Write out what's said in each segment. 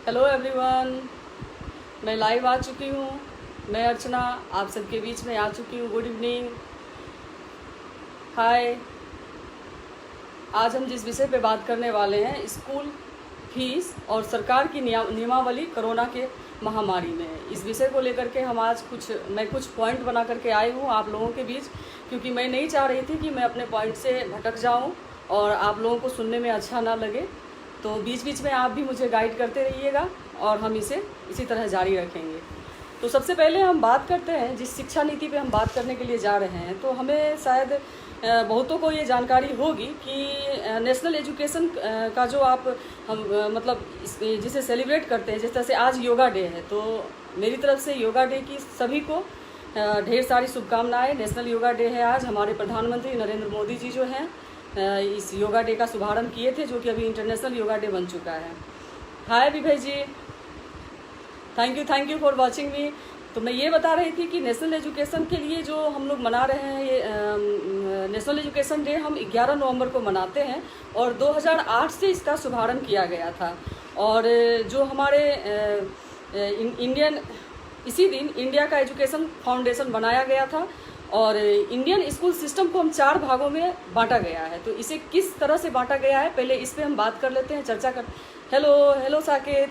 Hello everyone, मैं live आ चुकी हूँ। मैं अर्चना आप सबके बीच में आ चुकी हूँ। गुड इवनिंग, हाय। आज हम जिस विषय पे बात करने वाले हैं, स्कूल फीस और सरकार की नियमावली कोरोना के महामारी में। इस विषय को लेकर के हम आज मैं कुछ पॉइंट बना करके आई हूँ आप लोगों के बीच, क्योंकि मैं नहीं चाह रही थी कि मैं अपने पॉइंट से भटक जाऊँ और आप लोगों को सुनने में अच्छा ना लगे। तो बीच बीच में आप भी मुझे गाइड करते रहिएगा और हम इसी तरह जारी रखेंगे। तो सबसे पहले हम बात करते हैं जिस शिक्षा नीति पे हम बात करने के लिए जा रहे हैं। तो हमें शायद बहुतों को ये जानकारी होगी कि नेशनल एजुकेशन का जो हम मतलब जिसे सेलिब्रेट करते हैं, जिस तरह से आज योगा डे है, तो मेरी तरफ से योगा डे की सभी को ढेर सारी शुभकामनाएं। नेशनल योगा डे है आज। हमारे प्रधानमंत्री नरेंद्र मोदी जी जो हैं इस योगा डे का शुभारंभ किए थे, जो कि अभी इंटरनेशनल योगा डे बन चुका है। Hi Vibhay ji, thank you for watching me. तो मैं ये बता रही थी कि नेशनल एजुकेशन के लिए जो हम लोग मना रहे हैं, ये नेशनल एजुकेशन डे हम 11 नवंबर को मनाते हैं और 2008 से इसका शुभारंभ किया गया था। और जो हमारे इसी दिन इंडिया का एजुकेशन फाउंडेशन बनाया गया था और इंडियन स्कूल सिस्टम को हम 4 भागों में बांटा गया है। तो इसे किस तरह से बांटा गया है, पहले इस पे हम बात कर लेते हैं, चर्चा कर। हेलो साकेत,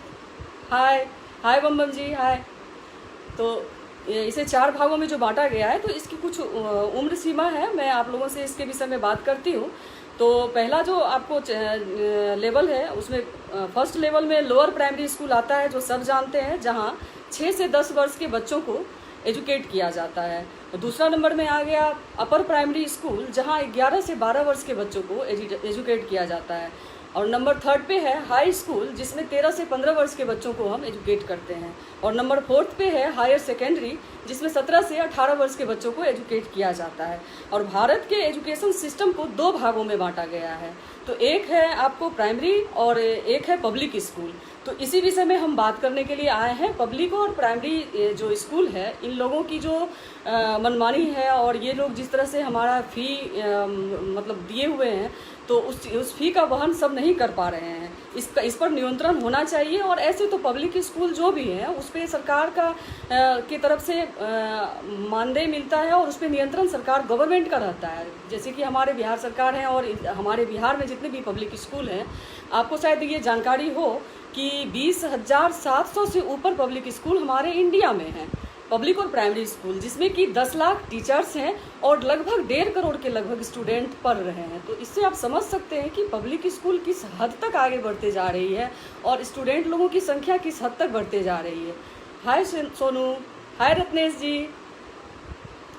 हाय बम जी, हाय। तो इसे 4 भागों में जो बांटा गया है, तो इसकी कुछ उम्र सीमा है। मैं आप लोगों से इसके विषय में बात करती हूँ। तो पहला जो आपको लेवल है, उसमें फर्स्ट लेवल में लोअर प्राइमरी स्कूल आता है, जो सब जानते हैं, जहाँ 6 से 10 वर्ष के बच्चों को एजुकेट किया जाता है। और दूसरा नंबर में आ गया अपर प्राइमरी स्कूल, जहाँ 11 से 12 वर्ष के बच्चों को एजुकेट किया जाता है। और नंबर 3 पे है हाई स्कूल, जिसमें 13 से 15 वर्ष के बच्चों को हम एजुकेट करते हैं। और नंबर 4 पे है हायर सेकेंडरी, जिसमें 17 से 18 वर्ष के बच्चों को एजुकेट किया जाता है। और भारत के एजुकेशन सिस्टम को 2 भागों में बांटा गया है। तो एक है आपको प्राइमरी और एक है पब्लिक स्कूल। तो इसी विषय में हम बात करने के लिए आए हैं। पब्लिक और प्राइमरी जो स्कूल है, इन लोगों की जो मनमानी है और ये लोग जिस तरह से हमारा फ़ी मतलब दिए हुए हैं, तो उस फ़ी का वहन सब नहीं कर पा रहे हैं। इस पर नियंत्रण होना चाहिए। और ऐसे तो पब्लिक स्कूल जो भी हैं, उस पर सरकार की तरफ से मानदेय मिलता है और उस पर नियंत्रण सरकार गवर्नमेंट का रहता है। जैसे कि हमारे बिहार सरकार है और हमारे बिहार में जितने भी पब्लिक स्कूल हैं, आपको शायद ये जानकारी हो कि 20,700 से ऊपर पब्लिक स्कूल हमारे इंडिया में हैं, पब्लिक और प्राइमरी स्कूल, जिसमें कि 10 लाख टीचर्स हैं और लगभग 1.5 करोड़ के लगभग स्टूडेंट पढ़ रहे हैं। तो इससे आप समझ सकते हैं कि पब्लिक स्कूल किस हद तक आगे बढ़ते जा रही है और स्टूडेंट लोगों की संख्या किस हद तक बढ़ते जा रही है। हाय सोनू, हाय रत्नेश जी,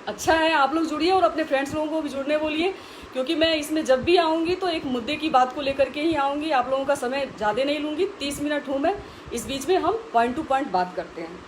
अच्छा है आप लोग जुड़िए और अपने फ्रेंड्स लोगों को भी जुड़ने बोलिए, क्योंकि मैं इसमें जब भी आऊँगी तो एक मुद्दे की बात को लेकर के ही आऊँगी। आप लोगों का समय ज़्यादा नहीं लूँगी, 30 मिनट हूँ मैं। इस बीच में हम पॉइंट टू पॉइंट बात करते हैं।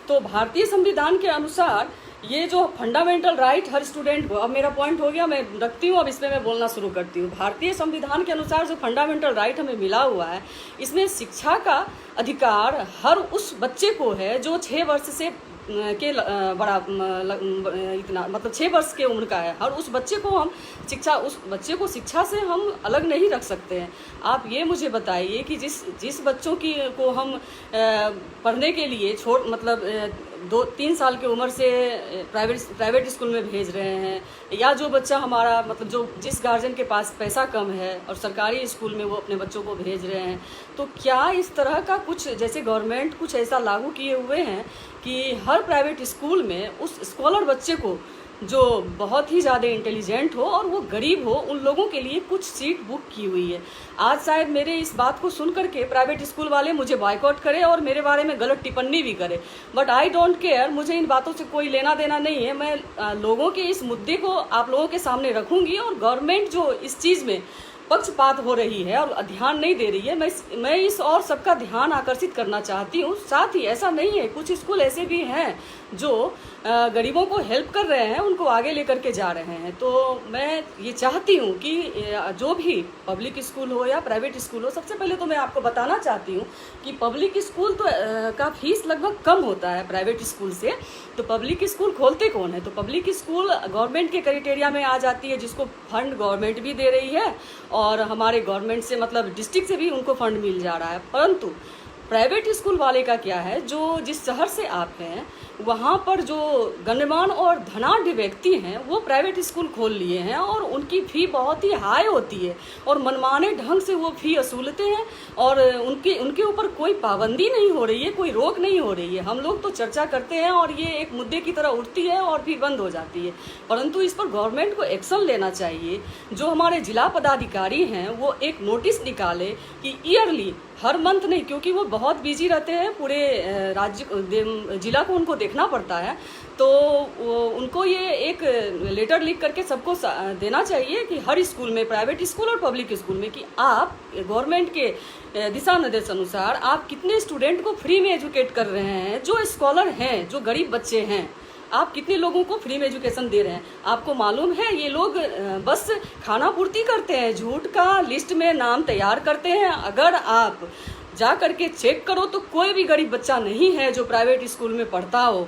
तो भारतीय संविधान के अनुसार ये जो फंडामेंटल राइट हर स्टूडेंट को, अब मेरा पॉइंट हो गया, मैं रखती हूँ, अब इसमें मैं बोलना शुरू करती हूँ। भारतीय संविधान के अनुसार जो फंडामेंटल राइट हमें मिला हुआ है, इसमें शिक्षा का अधिकार हर उस बच्चे को है जो 6 वर्ष से के बड़ा इतना मतलब 6 वर्ष के उम्र का है। हर उस बच्चे को शिक्षा से हम अलग नहीं रख सकते हैं। आप ये मुझे बताइए कि जिस बच्चों को हम पढ़ने के लिए मतलब 2-3 साल की उम्र से प्राइवेट स्कूल में भेज रहे हैं, या जो बच्चा हमारा मतलब जिस गार्जियन के पास पैसा कम है और सरकारी स्कूल में वो अपने बच्चों को भेज रहे हैं, तो क्या इस तरह का कुछ, जैसे गवर्नमेंट कुछ ऐसा लागू किए हुए हैं कि हर प्राइवेट स्कूल में उस स्कॉलर बच्चे को जो बहुत ही ज़्यादा इंटेलिजेंट हो और वो गरीब हो, उन लोगों के लिए कुछ सीट बुक की हुई है। आज शायद मेरे इस बात को सुन करके प्राइवेट स्कूल वाले मुझे बॉयकॉट करें और मेरे बारे में गलत टिप्पणी भी करें, बट आई डोंट केयर। मुझे इन बातों से कोई लेना देना नहीं है। मैं लोगों के इस मुद्दे को आप लोगों के सामने रखूँगी और गवर्नमेंट जो इस चीज़ में पक्षपात हो रही है और ध्यान नहीं दे रही है, मैं इस और सबका ध्यान आकर्षित करना चाहती हूँ। साथ ही ऐसा नहीं है, कुछ स्कूल ऐसे भी हैं जो गरीबों को हेल्प कर रहे हैं, उनको आगे लेकर के जा रहे हैं। तो मैं ये चाहती हूँ कि जो भी पब्लिक स्कूल हो या प्राइवेट स्कूल हो, सबसे पहले तो मैं आपको बताना चाहती हूँ कि पब्लिक स्कूल तो का फीस लगभग कम होता है प्राइवेट स्कूल से। तो पब्लिक स्कूल खोलते कौन है? तो पब्लिक स्कूल गवर्नमेंट के क्राइटेरिया में आ जाती है, जिसको फंड गवर्नमेंट भी दे रही है और हमारे गवर्नमेंट से मतलब डिस्ट्रिक्ट से भी उनको फंड मिल जा रहा है। परंतु प्राइवेट स्कूल वाले का क्या है, जो जिस शहर से आप हैं वहाँ पर जो गण्यमान्य और धनाढ्य व्यक्ति हैं वो प्राइवेट स्कूल खोल लिए हैं और उनकी फ़ी बहुत ही हाई होती है और मनमाने ढंग से वो फ़ी वसूलते हैं और उनके ऊपर कोई पाबंदी नहीं हो रही है, कोई रोक नहीं हो रही है। हम लोग तो चर्चा करते हैं और ये एक मुद्दे की तरह उठती है और फिर बंद हो जाती है, परंतु इस पर गवर्नमेंट को एक्शन लेना चाहिए। जो हमारे जिला पदाधिकारी हैं वो एक नोटिस निकाले कि ईयरली, हर मंथ नहीं, क्योंकि वो बहुत बिजी रहते हैं, पूरे राज्य जिला को उनको देखना पड़ता है, तो उनको ये एक लेटर लिख करके सबको देना चाहिए कि हर स्कूल में, प्राइवेट स्कूल और पब्लिक स्कूल में, कि आप गवर्नमेंट के दिशा निर्देश अनुसार आप कितने स्टूडेंट को फ्री में एजुकेट कर रहे हैं, जो स्कॉलर हैं, जो गरीब बच्चे हैं, आप कितने लोगों को फ्री में एजुकेशन दे रहे हैं। आपको मालूम है ये लोग बस खाना पूर्ति करते हैं, झूठ का लिस्ट में नाम तैयार करते हैं। अगर आप जा करके चेक करो तो कोई भी गरीब बच्चा नहीं है जो प्राइवेट स्कूल में पढ़ता हो।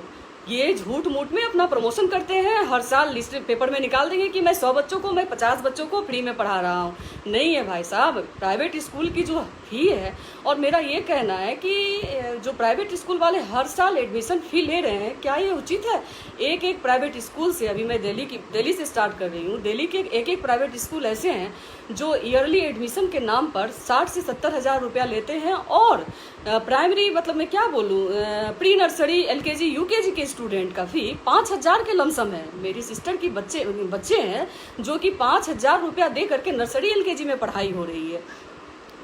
ये झूठ मूठ में अपना प्रमोशन करते हैं, हर साल लिस्ट पेपर में निकाल देंगे कि मैं 100 बच्चों को, मैं 50 बच्चों को फ्री में पढ़ा रहा हूँ। नहीं है भाई साहब, प्राइवेट स्कूल की जो फी है, और मेरा ये कहना है कि जो प्राइवेट स्कूल वाले हर साल एडमिशन फ़ी ले रहे हैं, क्या ये उचित है? एक प्राइवेट स्कूल से, अभी मैं दिल्ली से स्टार्ट कर रही हूँ, दिल्ली के एक प्राइवेट स्कूल ऐसे हैं जो ईयरली एडमिशन के नाम पर 60 से 70 हज़ार रुपया लेते हैं और प्राइमरी, मतलब मैं क्या बोलूँ, प्री नर्सरी, LKG, UKG के स्टूडेंट का फ़ी 5,000 के लमसम है। मेरी सिस्टर की बच्चे हैं जो कि 5,000 रुपया दे करके नर्सरी LKG में पढ़ाई हो रही है।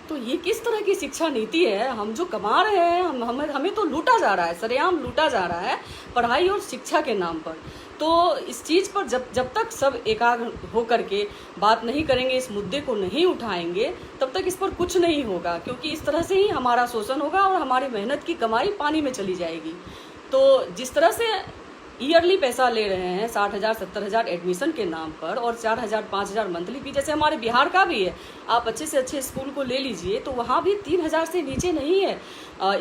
तो ये किस तरह की शिक्षा नीति है? हम जो कमा रहे हैं, हमें तो लूटा जा रहा है, सरेआम लूटा जा रहा है पढ़ाई और शिक्षा के नाम पर। तो इस चीज़ पर जब तक सब एकाग्र हो करके बात नहीं करेंगे, इस मुद्दे को नहीं उठाएंगे, तब तक इस पर कुछ नहीं होगा, क्योंकि इस तरह से ही हमारा शोषण होगा और हमारी मेहनत की कमाई पानी में चली जाएगी। तो जिस तरह से ईयरली पैसा ले रहे हैं 60,000 70,000 एडमिशन के नाम पर और 4,000 5,000 मंथली फी, जैसे हमारे बिहार का भी है, आप अच्छे से अच्छे स्कूल को ले लीजिए तो वहाँ भी 3,000 से नीचे नहीं है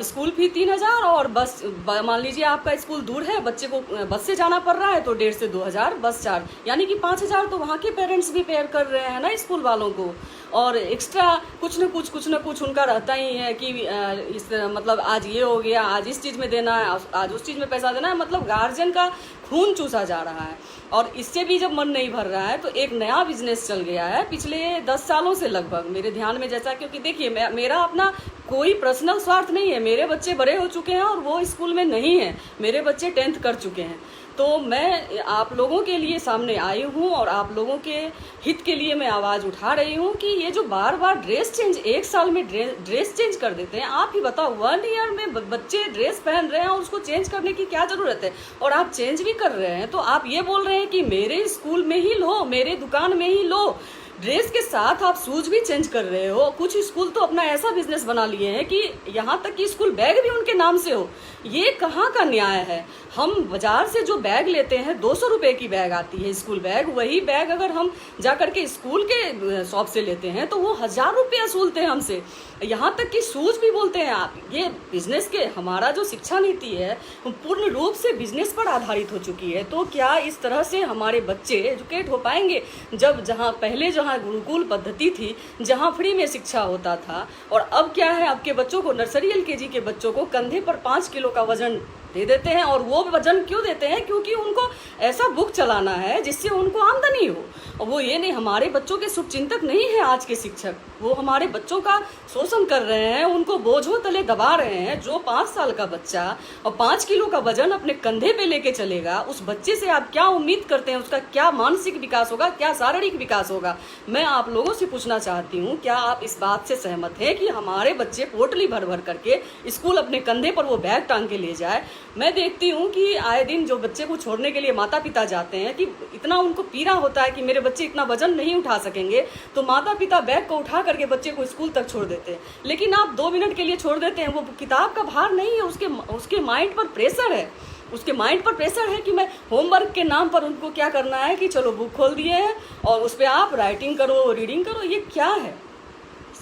स्कूल फी। 3,000 और बस, मान लीजिए आपका स्कूल दूर है, बच्चे को बस से जाना पड़ रहा है तो 1,500 से 2,000 बस चार्ज, यानी कि 5,000 तो वहाँ के पेरेंट्स भी पेयर कर रहे हैं ना स्कूल वालों को। और एक्स्ट्रा कुछ न कुछ उनका रहता ही है कि इस मतलब आज ये हो गया, आज इस चीज़ में देना है, आज उस चीज़ में पैसा देना है, मतलब गार्जियन का खून चूसा जा रहा है। और इससे भी जब मन नहीं भर रहा है तो एक नया बिजनेस चल गया है पिछले 10 सालों से लगभग मेरे ध्यान में, जैसा, क्योंकि देखिए मेरा अपना कोई पर्सनल स्वार्थ नहीं है, मेरे बच्चे बड़े हो चुके हैं और वो स्कूल में नहीं है, मेरे बच्चे 10th कर चुके हैं, तो मैं आप लोगों के लिए सामने आई हूँ और आप लोगों के हित के लिए मैं आवाज़ उठा रही हूँ कि ये जो बार बार ड्रेस चेंज, एक साल में ड्रेस चेंज कर देते हैं। आप ही बताओ, 1 ईयर में बच्चे ड्रेस पहन रहे हैं और उसको चेंज करने की क्या ज़रूरत है? और आप चेंज भी कर रहे हैं तो आप ये बोल रहे हैं कि मेरे स्कूल में ही लो, मेरे दुकान में ही लो। ड्रेस के साथ आप शूज भी चेंज कर रहे हो। कुछ स्कूल तो अपना ऐसा बिजनेस बना लिए हैं कि यहाँ तक कि स्कूल बैग भी उनके नाम से हो। ये कहाँ का न्याय है? हम बाजार से जो बैग लेते हैं 200 रुपये की बैग आती है स्कूल बैग, वही बैग अगर हम जा करके स्कूल के शॉप से लेते हैं तो वो 1,000 रुपये वसूलते हैं हमसे। यहाँ तक कि शूज भी बोलते हैं आप। ये बिजनेस के, हमारा जो शिक्षा नीति है पूर्ण रूप से बिजनेस पर आधारित हो चुकी है। तो क्या इस तरह से हमारे बच्चे एजुकेट हो पाएंगे? जब पहले जहाँ गुरुकुल पद्धति थी, जहाँ फ्री में शिक्षा होता था, और अब क्या है, आपके बच्चों को, नर्सरी LKG के बच्चों को कंधे पर 5 किलो का वजन दे देते हैं। और वो वजन क्यों देते हैं? क्योंकि उनको ऐसा बुक चलाना है जिससे उनको आमदनी हो। और वो ये नहीं, हमारे बच्चों के शुभचिंतक नहीं है आज के शिक्षक, वो हमारे बच्चों का शोषण कर रहे हैं, उनको बोझों तले दबा रहे हैं। जो 5 साल का बच्चा और 5 किलो का वजन अपने कंधे पे लेके चलेगा, उस बच्चे से आप क्या उम्मीद करते हैं? उसका क्या मानसिक विकास होगा, क्या शारीरिक विकास होगा? मैं आप लोगों से पूछना चाहती हूँ, क्या आप इस बात से सहमत हैं कि हमारे बच्चे पोटली भर भर करके स्कूल अपने कंधे पर वो बैग टांग के ले जाए? मैं देखती हूँ कि आए दिन जो बच्चे को छोड़ने के लिए माता पिता जाते हैं, कि इतना उनको पीड़ा होता है कि मेरे बच्चे इतना वजन नहीं उठा सकेंगे, तो माता पिता बैग को उठा करके बच्चे को स्कूल तक छोड़ देते हैं। लेकिन आप 2 मिनट के लिए छोड़ देते हैं, वो किताब का भार नहीं है, उसके माइंड पर प्रेशर है। उसके माइंड पर प्रेशर है कि मैं होमवर्क के नाम पर उनको क्या करना है कि चलो बुक खोल दिए हैं और उस पर आप राइटिंग करो, रीडिंग करो। ये क्या है?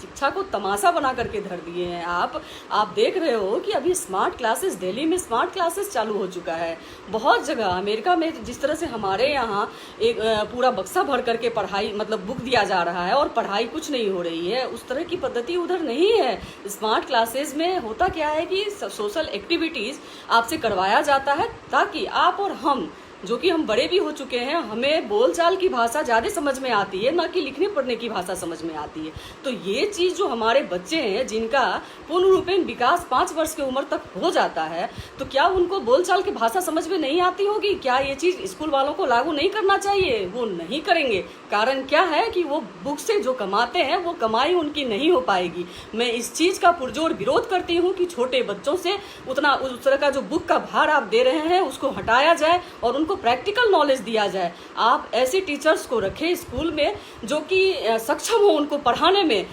शिक्षा को तमाशा बना करके धर दिए हैं। आप देख रहे हो कि अभी स्मार्ट क्लासेस, दिल्ली में स्मार्ट क्लासेस चालू हो चुका है। बहुत जगह अमेरिका में जिस तरह से हमारे यहाँ एक पूरा बक्सा भर करके पढ़ाई मतलब बुक दिया जा रहा है और पढ़ाई कुछ नहीं हो रही है, उस तरह की पद्धति उधर नहीं है। स्मार्ट क्लासेस में होता क्या है कि सोशल एक्टिविटीज़ आपसे करवाया जाता है ताकि आप और हम, जो कि हम बड़े भी हो चुके हैं, हमें बोलचाल की भाषा ज़्यादा समझ में आती है, ना कि लिखने पढ़ने की भाषा समझ में आती है। तो ये चीज़ जो हमारे बच्चे हैं जिनका पूर्ण रूपेण विकास 5 वर्ष की उम्र तक हो जाता है, तो क्या उनको बोलचाल की भाषा समझ में नहीं आती होगी? क्या ये चीज़ स्कूल वालों को लागू नहीं करना चाहिए? वो नहीं करेंगे। कारण क्या है कि वो बुक से जो कमाते हैं वो कमाई उनकी नहीं हो पाएगी। मैं इस चीज़ का पुरजोर विरोध करती हूँ कि छोटे बच्चों से उस तरह का जो बुक का भार आप दे रहे हैं उसको हटाया जाए और उनको प्रैक्टिकल नॉलेज दिया जाए। आप ऐसे टीचर्स को रखें स्कूल में जो कि सक्षम हो उनको पढ़ाने में।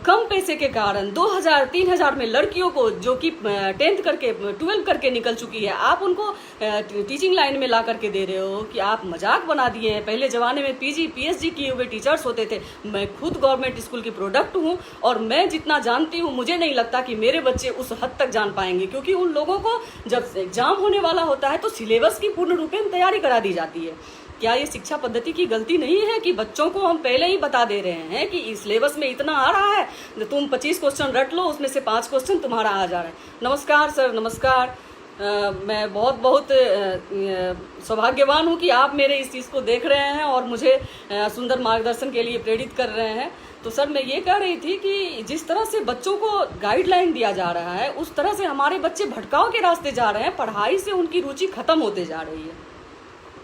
कम पैसे के कारण 2000-3000 में लड़कियों को जो कि 10th करके 12 करके निकल चुकी है, आप उनको टीचिंग लाइन में ला करके दे रहे हो कि आप मजाक बना दिए हैं। पहले ज़माने में PG PhD किए हुए टीचर्स होते थे। मैं खुद गवर्नमेंट स्कूल की प्रोडक्ट हूँ और मैं जितना जानती हूँ मुझे नहीं लगता कि मेरे बच्चे उस हद तक जान पाएंगे, क्योंकि उन लोगों को जब एग्जाम होने वाला होता है तो सिलेबस की पूर्ण रूपेण तैयारी करा दी जाती है। क्या ये शिक्षा पद्धति की गलती नहीं है कि बच्चों को हम पहले ही बता दे रहे हैं कि इस सिलेबस में इतना आ रहा है, तुम 25 क्वेश्चन रट लो, उसमें से 5 क्वेश्चन तुम्हारा आ जा रहा है। नमस्कार सर, नमस्कार। मैं बहुत सौभाग्यवान हूँ कि आप मेरे इस चीज़ को देख रहे हैं और मुझे सुंदर मार्गदर्शन के लिए प्रेरित कर रहे हैं। तो सर मैं ये कह रही थी कि जिस तरह से बच्चों को गाइडलाइन दिया जा रहा है उस तरह से हमारे बच्चे भटकाव के रास्ते जा रहे हैं, पढ़ाई से उनकी रुचि खत्म होते जा रही है।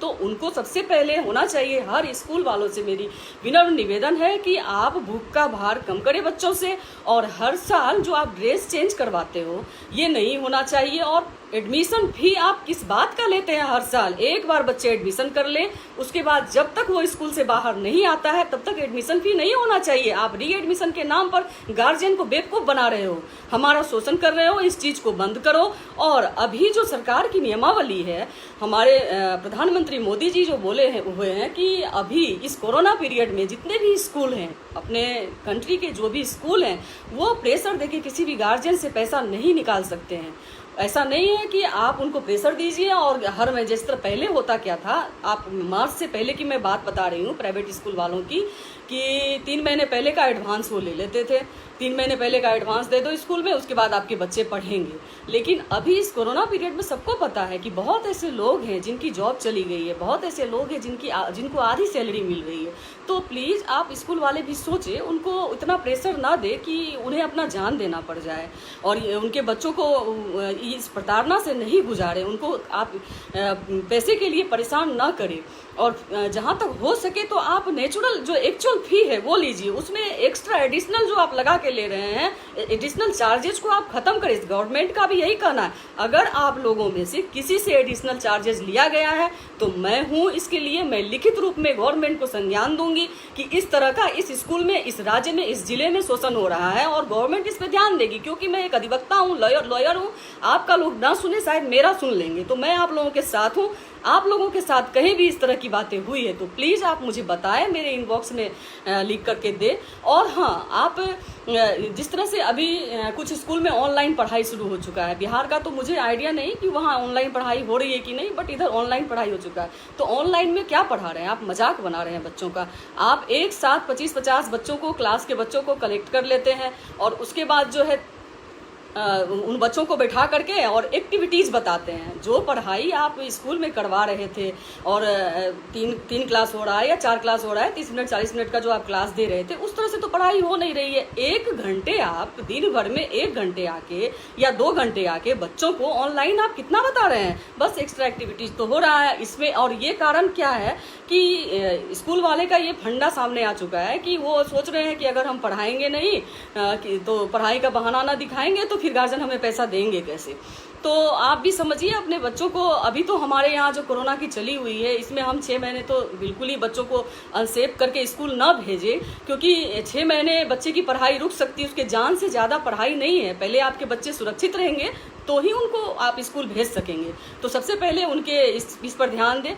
तो उनको सबसे पहले होना चाहिए, हर स्कूल वालों से मेरी विनम्र निवेदन है कि आप बुक का भार कम करें बच्चों से, और हर साल जो आप ड्रेस चेंज करवाते हो ये नहीं होना चाहिए। और एडमिशन फी आप किस बात का लेते हैं? हर साल एक बार बच्चे एडमिशन कर ले, उसके बाद जब तक वो स्कूल से बाहर नहीं आता है तब तक एडमिशन फी नहीं होना चाहिए। आप री एडमिशन के नाम पर गार्जियन को बेवकूफ़ बना रहे हो, हमारा शोषण कर रहे हो। इस चीज़ को बंद करो। और अभी जो सरकार की नियमावली है, हमारे प्रधानमंत्री मोदी जी जो बोले हुए हैं कि अभी इस कोरोना पीरियड में जितने भी स्कूल हैं, अपने कंट्री के जो भी स्कूल हैं, वो प्रेशर देके किसी भी गार्जियन से पैसा नहीं निकाल सकते हैं। ऐसा नहीं है कि आप उनको प्रेशर दीजिए और हर में जिस तरह पहले होता क्या था, आप मार्च से पहले की मैं बात बता रही हूँ प्राइवेट स्कूल वालों की, कि 3 महीने पहले का एडवांस वो ले लेते थे। 3 महीने पहले का एडवांस दे दो स्कूल में, उसके बाद आपके बच्चे पढ़ेंगे। लेकिन अभी इस कोरोना पीरियड में सबको पता है कि बहुत ऐसे लोग हैं जिनकी जॉब चली गई है, बहुत ऐसे लोग हैं जिनको आधी सैलरी मिल रही है। तो प्लीज़ आप स्कूल वाले भी सोचें, उनको इतना प्रेशर ना दे कि उन्हें अपना जान देना पड़ जाए, और उनके बच्चों को इस प्रताड़ना से नहीं गुजारें, उनको आप पैसे के लिए परेशान ना करें। और जहाँ तक हो सके तो आप नेचुरल जो एक्चुअल फी है वो लीजिए, उसमें एक्स्ट्रा एडिशनल जो आप लगा के ले रहे हैं, एडिशनल चार्जेस को आप खत्म करें। गवर्नमेंट का भी यही कहना है, अगर आप लोगों में से किसी से एडिशनल चार्जेस लिया गया है तो मैं हूँ इसके लिए, मैं लिखित रूप में गवर्नमेंट को संज्ञान दूंगी कि इस तरह का इस स्कूल में, इस राज्य में, इस जिले में शोषण हो रहा है, और गवर्नमेंट इस पर ध्यान देगी। क्योंकि मैं एक अधिवक्ता हूँ, लॉयर हूँ, आपका लोग ना सुने शायद मेरा सुन लेंगे, तो मैं आप लोगों के साथ हूँ। आप लोगों के साथ कहीं भी इस तरह की बातें हुई है तो प्लीज़ आप मुझे बताएं, मेरे इनबॉक्स में लिख करके दे। और हाँ, आप जिस तरह से अभी कुछ स्कूल में ऑनलाइन पढ़ाई शुरू हो चुका है, बिहार का तो मुझे आइडिया नहीं कि वहाँ ऑनलाइन पढ़ाई हो रही है कि नहीं, बट इधर ऑनलाइन पढ़ाई हो चुका है। तो ऑनलाइन में क्या पढ़ा रहे हैं आप? मजाक बना रहे हैं बच्चों का। आप एक साथ 25-50 बच्चों को, क्लास के बच्चों को कलेक्ट कर लेते हैं और उसके बाद जो है उन बच्चों को बैठा करके और एक्टिविटीज़ बताते हैं। जो पढ़ाई आप स्कूल में करवा रहे थे और 3 क्लास हो रहा है या 4 क्लास हो रहा है, 30 मिनट 40 मिनट का जो आप क्लास दे रहे थे, उस तरह से तो पढ़ाई हो नहीं रही है। 1 घंटे आप दिन भर में 1 घंटे आके या 2 घंटे आके बच्चों को ऑनलाइन आप कितना बता रहे हैं? बस एक्स्ट्रा एक्टिविटीज़ तो हो रहा है इसमें। और ये कारण क्या है कि स्कूल वाले का ये फंडा सामने आ चुका है कि वो सोच रहे हैं कि अगर हम पढ़ाएंगे नहीं तो पढ़ाई का बहाना ना दिखाएंगे तो फिर गार्जियन हमें पैसा देंगे कैसे। तो आप भी समझिए अपने बच्चों को। अभी तो हमारे यहाँ जो कोरोना की चली हुई है, इसमें हम 6 महीने तो बिल्कुल ही बच्चों को अनसेफ करके स्कूल ना भेजें, क्योंकि 6 महीने बच्चे की पढ़ाई रुक सकती है, उसके जान से ज़्यादा पढ़ाई नहीं है। पहले आपके बच्चे सुरक्षित रहेंगे तो ही उनको आप स्कूल भेज सकेंगे। तो सबसे पहले उनके इस पर ध्यान दें।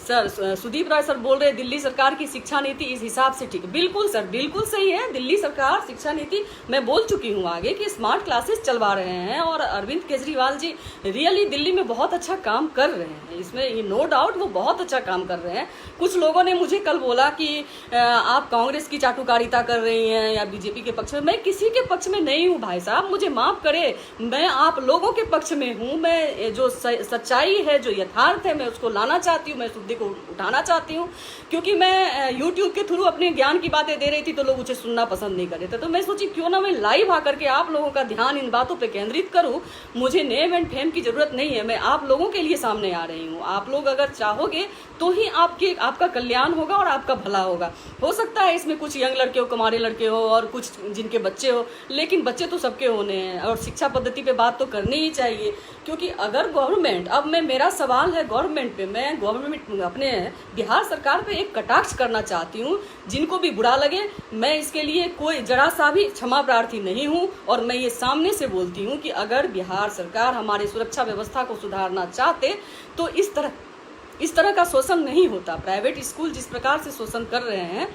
सर सुदीप राय सर बोल रहे हैं दिल्ली सरकार की शिक्षा नीति इस हिसाब से ठीक है। बिल्कुल सर, बिल्कुल सही है। दिल्ली सरकार शिक्षा नीति, मैं बोल चुकी हूँ आगे कि स्मार्ट क्लासेस चलवा रहे हैं और अरविंद केजरीवाल जी रियली दिल्ली में बहुत अच्छा काम कर रहे हैं, इसमें नो डाउट वो बहुत अच्छा काम कर रहे हैं। कुछ लोगों ने मुझे कल बोला कि आप कांग्रेस की चाटुकारिता कर रही हैं या बीजेपी के पक्ष में। मैं किसी के पक्ष में नहीं हूँ भाई साहब, मुझे माफ करे, मैं आप लोगों के पक्ष में हूँ। मैं जो सच्चाई है, जो यथार्थ है, मैं उसको लाना चाहती हूँ, मैं मुद्दे को उठाना चाहती हूँ। क्योंकि मैं यूट्यूब के थ्रू अपने ज्ञान की बातें दे रही थी तो लोग उसे सुनना पसंद नहीं कर रहे थे, तो मैं सोची क्यों ना मैं लाइव आकर के आप लोगों का ध्यान इन बातों पे केंद्रित करूँ। मुझे नेम एंड फेम की जरूरत नहीं है, मैं आप लोगों के लिए सामने आ रही हूँ। आप लोग अगर चाहोगे तो ही आपका कल्याण होगा और आपका भला होगा। हो सकता है इसमें कुछ यंग लड़के हो, कुमारे लड़के हो और कुछ जिनके बच्चे हो, लेकिन बच्चे तो सबके होने हैं और शिक्षा पद्धति पे बात तो करनी ही चाहिए। क्योंकि अगर गवर्नमेंट, अब मेरा सवाल है गवर्नमेंट पे, मैं गवर्नमेंट अपने बिहार सरकार पे एक कटाक्ष करना चाहती हूँ। जिनको भी बुरा लगे, मैं इसके लिए कोई जरा सा भी क्षमा प्रार्थी नहीं हूँ और मैं ये सामने से बोलती हूँ कि अगर बिहार सरकार हमारी सुरक्षा व्यवस्था को सुधारना चाहते तो इस तरह का शोषण नहीं होता। प्राइवेट स्कूल जिस प्रकार से शोषण कर रहे हैं,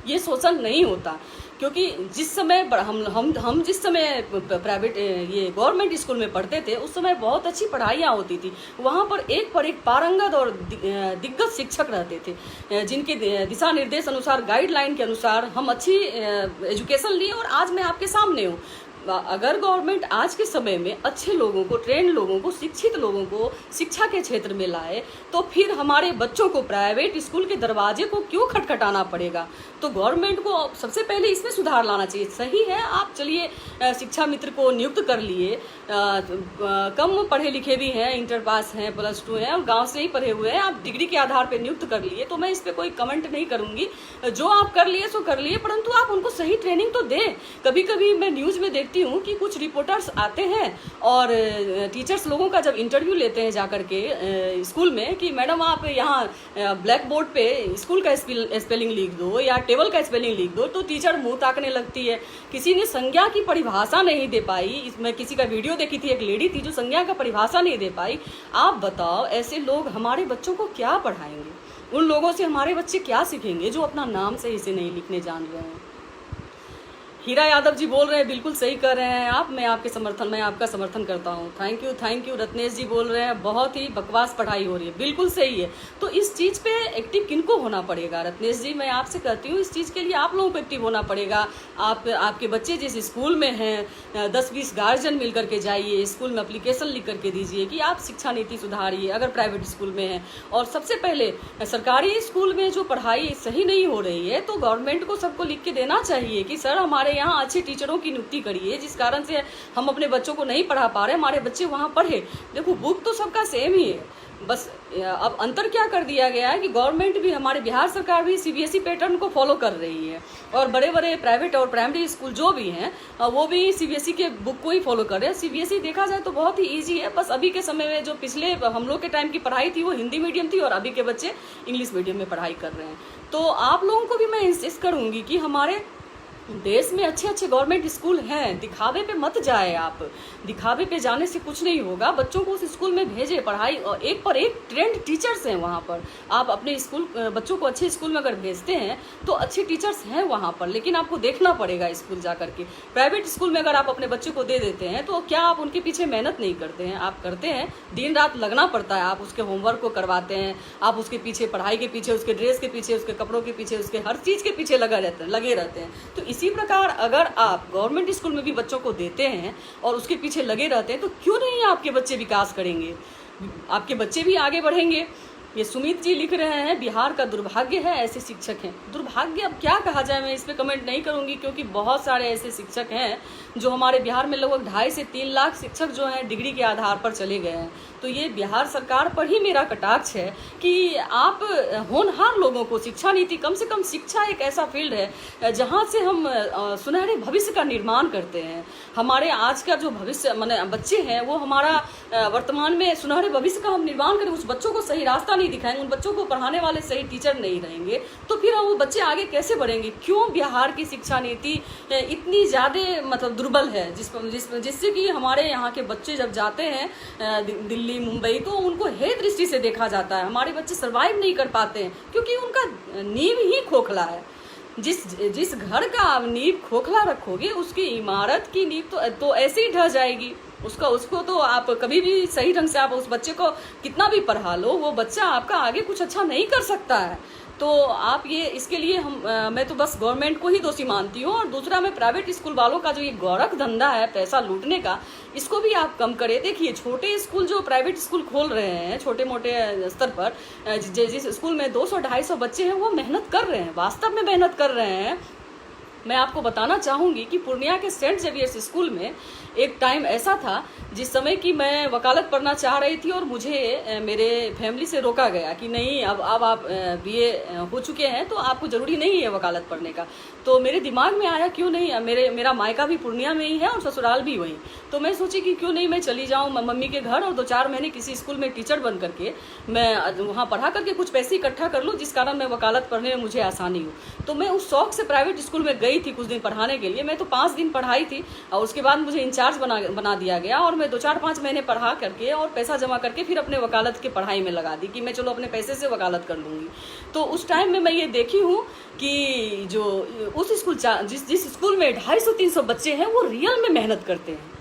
ये शोषण नहीं होता। क्योंकि जिस समय हम जिस समय प्राइवेट ये गवर्नमेंट स्कूल में पढ़ते थे, उस समय बहुत अच्छी पढ़ाइयाँ होती थी। वहाँ पर एक पारंगत और दिग्गज शिक्षक रहते थे, जिनके दिशा निर्देश अनुसार, गाइडलाइन के अनुसार हम अच्छी एजुकेशन लिए और आज मैं आपके सामने हूँ। अगर गवर्नमेंट आज के समय में अच्छे लोगों को, ट्रेंड लोगों को, शिक्षित लोगों को शिक्षा के क्षेत्र में लाए, तो फिर हमारे बच्चों को प्राइवेट स्कूल के दरवाजे को क्यों खटखटाना पड़ेगा। तो गवर्नमेंट को सबसे पहले इसमें सुधार लाना चाहिए। सही है, आप चलिए शिक्षा मित्र को नियुक्त कर लिए, कम पढ़े लिखे भी हैं, इंटर पास हैं, +2 हैं और गाँव से ही पढ़े हुए हैं, आप डिग्री के आधार पर नियुक्त कर लिए, तो मैं इस पर कोई कमेंट नहीं करूँगी। जो आप कर लिए सो कर लिए, परंतु आप उनको सही ट्रेनिंग तो दें। कभी कभी मैं न्यूज़ में देखती हूँ कि कुछ रिपोर्टर्स आते हैं और टीचर्स लोगों का जब इंटरव्यू लेते हैं जाकर के स्कूल में कि मैडम आप यहाँ ब्लैक बोर्ड पे स्कूल का स्पेलिंग लिख दो या टेबल का स्पेलिंग लिख दो, तो टीचर मुंह ताकने लगती है। किसी ने संज्ञा की परिभाषा नहीं दे पाई। इसमें किसी का वीडियो देखी थी, एक लेडी थी जो संज्ञा का परिभाषा नहीं दे पाई। आप बताओ, ऐसे लोग हमारे बच्चों को क्या पढ़ाएंगे? उन लोगों से हमारे बच्चे क्या सीखेंगे जो अपना नाम सही से नहीं लिखने जान रहे हैं? हीरा यादव जी बोल रहे हैं, बिल्कुल सही कर रहे हैं आप, मैं आपका समर्थन करता हूँ। Thank you. रत्नेश जी बोल रहे हैं बहुत ही बकवास पढ़ाई हो रही है, बिल्कुल सही है। तो इस चीज़ पे एक्टिव किनको होना पड़ेगा? रत्नेश जी, मैं आपसे कहती हूँ इस चीज़ के लिए आप लोगों को एक्टिव होना पड़ेगा। आपके बच्चे जिस स्कूल में हैं, 10-20 गार्जियन मिल करके जाइए, स्कूल में अप्लीकेशन लिख करके दीजिए कि आप शिक्षा नीति सुधारिए अगर प्राइवेट स्कूल में है। और सबसे पहले सरकारी स्कूल में जो पढ़ाई सही नहीं हो रही है, तो गवर्नमेंट को सबको लिख के देना चाहिए कि सर हमारे यहाँ अच्छे टीचरों की नियुक्ति करिए, जिस कारण से हम अपने बच्चों को नहीं पढ़ा पा रहे, हमारे बच्चे वहाँ पढ़े। देखो, बुक तो सबका सेम ही है, बस अब अंतर क्या कर दिया गया है कि गवर्नमेंट भी, हमारे बिहार सरकार भी CBSE पैटर्न को फॉलो कर रही है और बड़े बड़े प्राइवेट और प्राइमरी स्कूल जो भी हैं वो भी CBSE के बुक को ही फॉलो कर रहे हैं। CBSE देखा जाए तो बहुत ही ईजी है, बस अभी के समय में जो पिछले हम लोग के टाइम की पढ़ाई थी वो हिंदी मीडियम थी और अभी के बच्चे इंग्लिश मीडियम में पढ़ाई कर रहे हैं। तो आप लोगों को भी मैं इंसिस्ट करूँगी कि हमारे देश में अच्छे गवर्नमेंट स्कूल हैं, दिखावे पे मत जाए आप। दिखावे पे जाने से कुछ नहीं होगा, बच्चों को उस स्कूल में भेजे, पढ़ाई और एक पर एक ट्रेंड टीचर्स हैं वहाँ पर। आप अपने स्कूल बच्चों को अच्छे स्कूल में अगर भेजते हैं तो अच्छे टीचर्स हैं वहाँ पर, लेकिन आपको देखना पड़ेगा स्कूल जा करके। प्राइवेट स्कूल में अगर आप अपने बच्चे को दे देते हैं तो क्या आप उनके पीछे मेहनत नहीं करते हैं? आप करते हैं, दिन रात लगना पड़ता है, आप उसके होमवर्क को करवाते हैं, आप उसके पीछे, पढ़ाई के पीछे, उसके ड्रेस के पीछे, उसके कपड़ों के पीछे, उसके हर चीज़ के पीछे लगे रहते हैं। तो इसी प्रकार अगर आप गवर्नमेंट स्कूल में भी बच्चों को देते हैं और उसके पीछे लगे रहते हैं तो क्यों नहीं आपके बच्चे विकास करेंगे, आपके बच्चे भी आगे बढ़ेंगे। ये सुमित जी लिख रहे हैं, बिहार का दुर्भाग्य है ऐसे शिक्षक हैं। दुर्भाग्य अब क्या कहा जाए, मैं इस पर कमेंट नहीं करूंगी क्योंकि बहुत सारे ऐसे शिक्षक हैं जो हमारे बिहार में लगभग 2.5 से 3 लाख शिक्षक जो हैं डिग्री के आधार पर चले गए हैं। तो ये बिहार सरकार पर ही मेरा कटाक्ष है कि आप होनहार लोगों को, शिक्षा नीति, कम से कम शिक्षा एक ऐसा फील्ड है जहाँ से हम सुनहरे भविष्य का निर्माण करते हैं। हमारे आज का जो भविष्य माने बच्चे हैं वो हमारा वर्तमान में सुनहरे भविष्य का हम निर्माण करें, उस बच्चों को सही रास्ता नहीं दिखाएंगे, उन बच्चों को पढ़ाने वाले सही टीचर नहीं रहेंगे, तो फिर वो बच्चे आगे कैसे बढ़ेंगे? क्यों बिहार की शिक्षा नीति इतनी ज़्यादा मतलब दुर्बल है, जिससे कि हमारे यहाँ के बच्चे जब जाते हैं दिल्ली मुंबई तो उनको हे दृष्टि से देखा जाता है। हमारे बच्चे सर्वाइव नहीं कर पाते हैं क्योंकि उनका नींव ही खोखला है। जिस घर का आप नींव खोखला रखोगे उसकी इमारत की नींव तो ऐसे ही ढह जाएगी। उसको तो आप कभी भी सही ढंग से आप उस बच्चे को कितना भी पढ़ा लो, वो बच्चा आपका आगे कुछ अच्छा नहीं कर सकता है। तो आप ये इसके लिए मैं तो बस गवर्नमेंट को ही दोषी मानती हूँ। और दूसरा, मैं प्राइवेट स्कूल वालों का जो ये गोरख धंधा है पैसा लूटने का, इसको भी आप कम करें। देखिए, छोटे स्कूल जो प्राइवेट स्कूल खोल रहे हैं छोटे मोटे स्तर पर, जिस स्कूल में 200-250 बच्चे हैं वो मेहनत कर रहे हैं, वास्तव में मेहनत कर रहे हैं। मैं आपको बताना चाहूँगी कि पूर्णिया के सेंट जेवियर्स स्कूल में एक टाइम ऐसा था जिस समय कि मैं वकालत पढ़ना चाह रही थी और मुझे मेरे फैमिली से रोका गया कि नहीं, अब आप बीए हो चुके हैं तो आपको ज़रूरी नहीं है वकालत पढ़ने का। तो मेरे दिमाग में आया क्यों नहीं, मेरा मायका भी पूर्णिया में ही है और ससुराल भी वहीं। तो मैं सोची कि क्यों नहीं मैं चली जाऊँ मम्मी के घर और 2-4 महीने किसी स्कूल में टीचर बन करके मैं वहाँ पढ़ा करके कुछ पैसे इकट्ठा कर लूँ, जिस कारण मैं वकालत पढ़ने में मुझे आसानी हो। तो मैं उस शौक से प्राइवेट स्कूल में गई थी कुछ दिन पढ़ाने के लिए। मैं तो 5 दिन पढ़ाई थी और उसके बाद मुझे इंचार्ज बना दिया गया और मैं 2-4-5 महीने पढ़ा करके और पैसा जमा करके फिर अपने वकालत की पढ़ाई में लगा दी कि मैं चलो अपने पैसे से वकालत कर लूँगी। तो उस टाइम में मैं ये देखी हूँ कि जो उस स्कूल जिस स्कूल में 250-300 बच्चे हैं वो रियल में मेहनत करते हैं।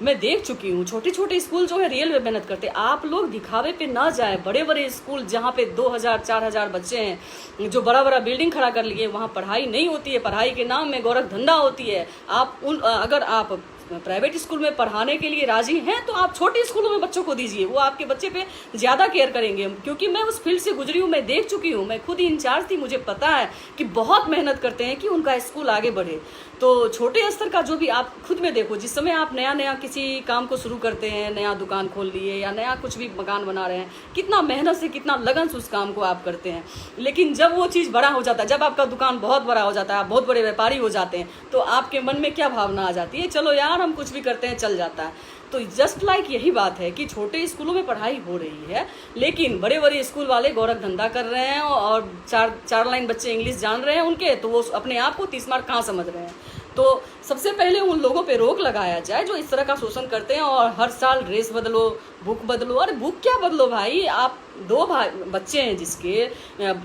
मैं देख चुकी हूँ छोटे छोटे स्कूल जो है रियल में मेहनत करते हैं। आप लोग दिखावे पे ना जाए। बड़े बड़े स्कूल जहाँ पे 2000-4000 बच्चे हैं, जो बड़ा बड़ा बिल्डिंग खड़ा कर लिए, वहाँ पढ़ाई नहीं होती है, पढ़ाई के नाम में गोरख धंधा होती है। अगर आप प्राइवेट स्कूल में पढ़ाने के लिए राजी हैं तो आप छोटे स्कूलों में बच्चों को दीजिए, वो आपके बच्चे पे ज़्यादा केयर करेंगे। क्योंकि मैं उस फील्ड से गुजरी हूँ, मैं देख चुकी हूँ, मैं खुद ही इंचार्ज थी, मुझे पता है कि बहुत मेहनत करते हैं कि उनका स्कूल आगे बढ़े। तो छोटे स्तर का जो भी आप खुद में देखो, जिस समय आप नया किसी काम को शुरू करते हैं, नया दुकान खोल लिए या नया कुछ भी मकान बना रहे हैं, कितना मेहनत से कितना लगन से उस काम को आप करते हैं। लेकिन जब वो चीज़ बड़ा हो जाता है, जब आपका दुकान बहुत बड़ा हो जाता है, आप बहुत बड़े व्यापारी हो जाते हैं, तो आपके मन में क्या भावना आ जाती है? चलो यार, हम कुछ भी करते हैं, चल जाता है। तो जस्ट लाइक यही बात है कि छोटे स्कूलों में पढ़ाई हो रही है, लेकिन बड़े बड़े स्कूल वाले गोरख धंधा कर रहे हैं और चार लाइन बच्चे इंग्लिश जान रहे हैं उनके, तो वो अपने आप को 30 मार्क कहाँ समझ रहे हैं। तो सबसे पहले उन लोगों पे रोक लगाया जाए जो इस तरह का शोषण करते हैं और हर साल ड्रेस बदलो, बुक बदलो। अरे बुक क्या बदलो भाई, आप 2 बच्चे हैं जिसके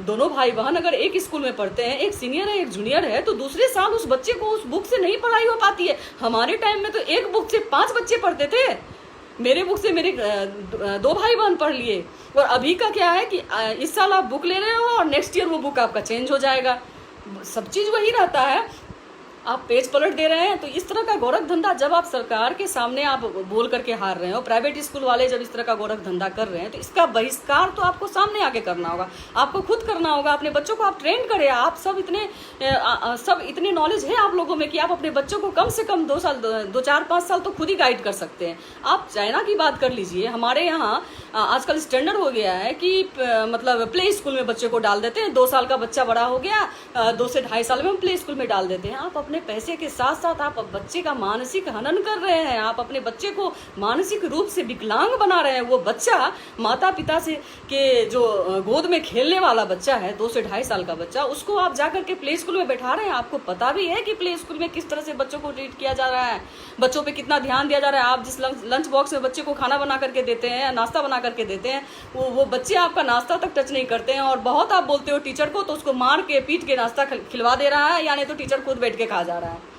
दोनों भाई बहन अगर एक स्कूल में पढ़ते हैं, एक सीनियर है एक जूनियर है, तो दूसरे साल उस बच्चे को उस बुक से नहीं पढ़ाई हो पाती है। हमारे टाइम में तो एक बुक से 5 बच्चे पढ़ते थे। मेरे बुक से मेरे 2 भाई बहन पढ़ लिए। और अभी का क्या है कि इस साल आप बुक ले रहे हो और नेक्स्ट ईयर वो बुक आपका चेंज हो जाएगा, सब चीज़ वही रहता है, आप पेज पलट दे रहे हैं। तो इस तरह का गोरख धंधा जब आप सरकार के सामने आप बोल करके हार रहे हो, प्राइवेट स्कूल वाले जब इस तरह का गोरख धंधा कर रहे हैं, तो इसका बहिष्कार तो आपको सामने आके करना होगा, आपको खुद करना होगा। अपने बच्चों को आप ट्रेन करें। आप सब इतने नॉलेज है आप लोगों में कि आप अपने बच्चों को कम से कम 2-4-5 साल तो खुद ही गाइड कर सकते हैं। आप चाइना की बात कर लीजिए, हमारे यहाँ आजकल स्टैंडर्ड हो गया है कि मतलब प्ले स्कूल में बच्चे को डाल देते हैं। 2 साल का बच्चा बड़ा हो गया, 2 से 2.5 साल में हम प्ले स्कूल में डाल देते हैं। आप अपने पैसे के साथ साथ आप बच्चे का मानसिक हनन कर रहे हैं, आप अपने बच्चे को मानसिक रूप से विकलांग बना रहे हैं। वो बच्चा माता पिता से के जो गोद में खेलने वाला बच्चा है, 2 से 2.5 साल का बच्चा, उसको आप जाकर के प्ले स्कूल में बैठा रहे हैं। आपको पता भी है कि प्ले स्कूल में किस तरह से बच्चों को ट्रीट किया जा रहा है, बच्चों पे कितना ध्यान दिया जा रहा है। आप जिस लंच बॉक्स में बच्चे को खाना बना करके देते हैं, नाश्ता बना करके देते हैं, वो बच्चे आपका नाश्ता तक टच नहीं करते हैं। और बहुत आप बोलते हो टीचर को, तो उसको मार के पीट के नाश्ता खिलवा दे रहा है, यानी तो टीचर खुद बैठ के खा जा रहा है।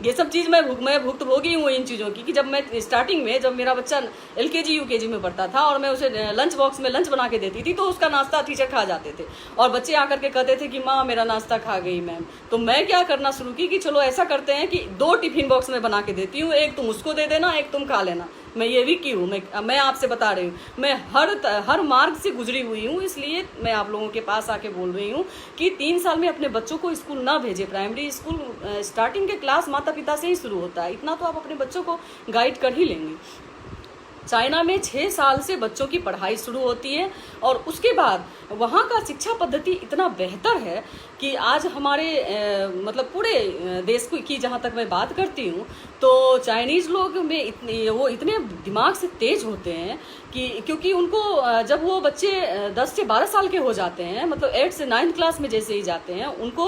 ये सब चीज़ मैं भुक्तभोगी हूँ इन चीज़ों की। कि जब मैं स्टार्टिंग में, जब मेरा बच्चा LKG UKG में पढ़ता था और मैं उसे लंच बॉक्स में लंच बना के देती थी, तो उसका नाश्ता टीचर खा जाते थे और बच्चे आकर के कहते थे कि माँ मेरा नाश्ता खा गई मैम। तो मैं क्या करना शुरू की कि चलो ऐसा करते हैं कि 2 टिफिन बॉक्स में बना के देती हूँ, एक तुम उसको दे देना, एक तुम खा लेना। मैं ये भी की हूँ, मैं आपसे बता रही हूँ, मैं हर मार्ग से गुजरी हुई हूँ, इसलिए मैं आप लोगों के पास आके बोल रही हूँ कि 3 साल में अपने बच्चों को स्कूल ना भेजें। प्राइमरी स्कूल स्टार्टिंग के क्लास माता पिता से ही शुरू होता है, इतना तो आप अपने बच्चों को गाइड कर ही लेंगे। चाइना में 6 साल से बच्चों की पढ़ाई शुरू होती है और उसके बाद वहाँ का शिक्षा पद्धति इतना बेहतर है कि आज हमारे मतलब पूरे देश की जहाँ तक मैं बात करती हूँ, तो चाइनीज़ लोग में इतने दिमाग से तेज होते हैं कि क्योंकि उनको जब वो बच्चे 10 से 12 साल के हो जाते हैं, मतलब 8 से 9th क्लास में जैसे ही जाते हैं, उनको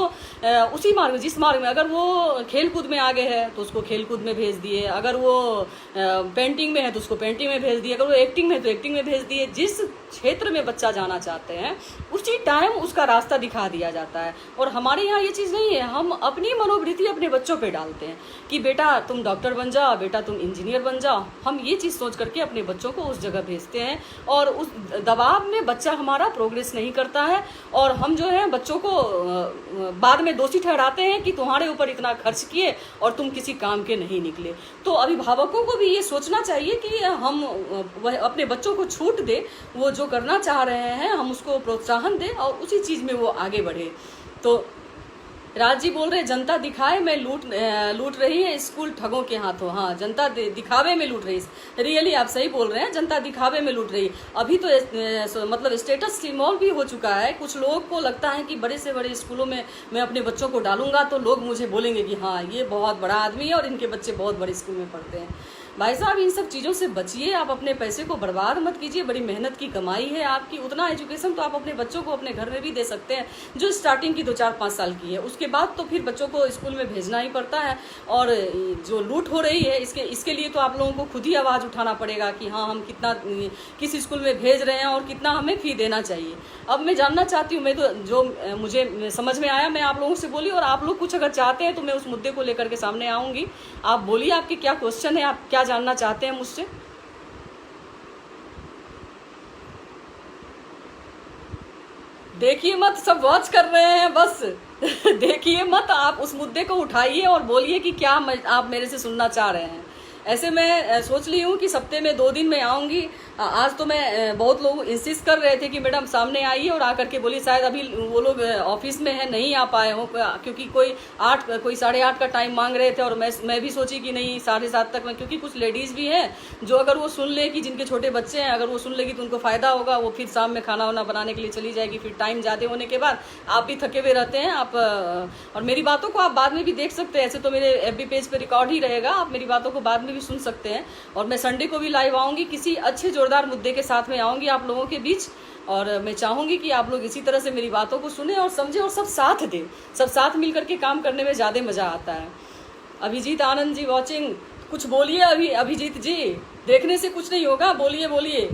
उसी मार्ग में, जिस मार्ग में, अगर वो खेल कूद में आगे है तो उसको खेल कूद में भेज दिए, अगर वो पेंटिंग में है तो उसको पेंटिंग में भेज दिए, अगर वो एक्टिंग में है तो एक्टिंग में भेज दिए। जिस क्षेत्र में बच्चा जाना चाहते हैं उसी टाइम उसका रास्ता दिखा दिया जाता है। और हमारे यहाँ ये चीज़ नहीं है, हम अपनी मनोवृत्ति अपने बच्चों पे डालते हैं कि बेटा तुम डॉक्टर बन जाओ, बेटा तुम इंजीनियर बन जाओ। हम ये चीज़ सोच करके अपने बच्चों को उस जगह भेजते हैं और उस दबाव में बच्चा हमारा प्रोग्रेस नहीं करता है। और हम जो है बच्चों को बाद में दोषी ठहराते हैं कि तुम्हारे ऊपर इतना खर्च किए और तुम किसी काम के नहीं निकले। तो अभिभावकों को भी ये सोचना चाहिए कि हम वह अपने बच्चों को छूट दे, वो जो करना चाह रहे हैं हम उसको प्रोत्साहन दें और उसी चीज़ में वो आगे बढ़े। तो राज जी बोल रहे जनता दिखाए में लूट रही है स्कूल ठगों के हाथों। हाँ, जनता दिखावे में लूट रही है। रियली आप सही बोल रहे हैं, जनता दिखावे में लूट रही है। अभी तो मतलब स्टेटस सिंबल भी हो चुका है। कुछ लोगों को लगता है कि बड़े से बड़े स्कूलों में मैं अपने बच्चों को डालूंगा तो लोग मुझे बोलेंगे कि हाँ ये बहुत बड़ा आदमी है और इनके बच्चे बहुत बड़े स्कूल में पढ़ते हैं। भाई साहब इन सब चीज़ों से बचिए, आप अपने पैसे को बर्बाद मत कीजिए। बड़ी मेहनत की कमाई है आपकी, उतना एजुकेशन तो आप अपने बच्चों को अपने घर में भी दे सकते हैं जो स्टार्टिंग की 2-4-5 साल की है। उसके बाद तो फिर बच्चों को स्कूल में भेजना ही पड़ता है। और जो लूट हो रही है इसके लिए तो आप लोगों को खुद ही आवाज़ उठाना पड़ेगा कि हाँ हम कितना किस स्कूल में भेज रहे हैं और कितना हमें फ़ी देना चाहिए। अब मैं जानना चाहती हूँ, मैं तो जो मुझे समझ में आया मैं आप लोगों से बोली, और आप लोग कुछ अगर चाहते हैं तो मैं उस मुद्दे को लेकर के सामने आऊँगी। आप बोलिए, आपके क्या क्वेश्चन है, आप क्या जानना चाहते हैं मुझसे। देखिए मत, सब वॉच कर रहे हैं बस देखिए मत, आप उस मुद्दे को उठाइए और बोलिए कि क्या आप मेरे से सुनना चाह रहे हैं। ऐसे मैं सोच ली हूँ कि सप्ते में 2 दिन मैं आऊँगी। आज तो मैं बहुत लोग इंसिस्ट कर रहे थे कि मैडम सामने आइए और आकर के बोलिए। शायद अभी वो लोग ऑफिस में है, नहीं आ पाए हो, क्योंकि कोई 8:30 का टाइम मांग रहे थे। और मैं भी सोची कि नहीं 7:30 तक में, क्योंकि कुछ लेडीज़ भी हैं जो अगर वो सुन ले कि जिनके छोटे बच्चे हैं, अगर वो सुन लेगी तो उनको फ़ायदा होगा। वो फिर शाम में खाना वाना बनाने के लिए चली जाएगी, फिर टाइम ज़्यादा होने के बाद आप भी थके हुए रहते हैं। आप और मेरी बातों को आप बाद में भी देख सकते हैं, ऐसे तो मेरे FB पेज पर रिकॉर्ड ही रहेगा, आप मेरी बातों को बाद में भी सुन सकते हैं। और मैं संडे को भी लाइव आऊँगी, किसी अच्छे जोरदार मुद्दे के साथ में आऊँगी आप लोगों के बीच। और मैं चाहूँगी कि आप लोग इसी तरह से मेरी बातों को सुने और समझें और सब साथ दें। सब साथ मिल करके काम करने में ज़्यादा मज़ा आता है। अभिजीत आनंद जी वॉचिंग, कुछ बोलिए अभिजीत जी, देखने से कुछ नहीं होगा, बोलिए बोलिए।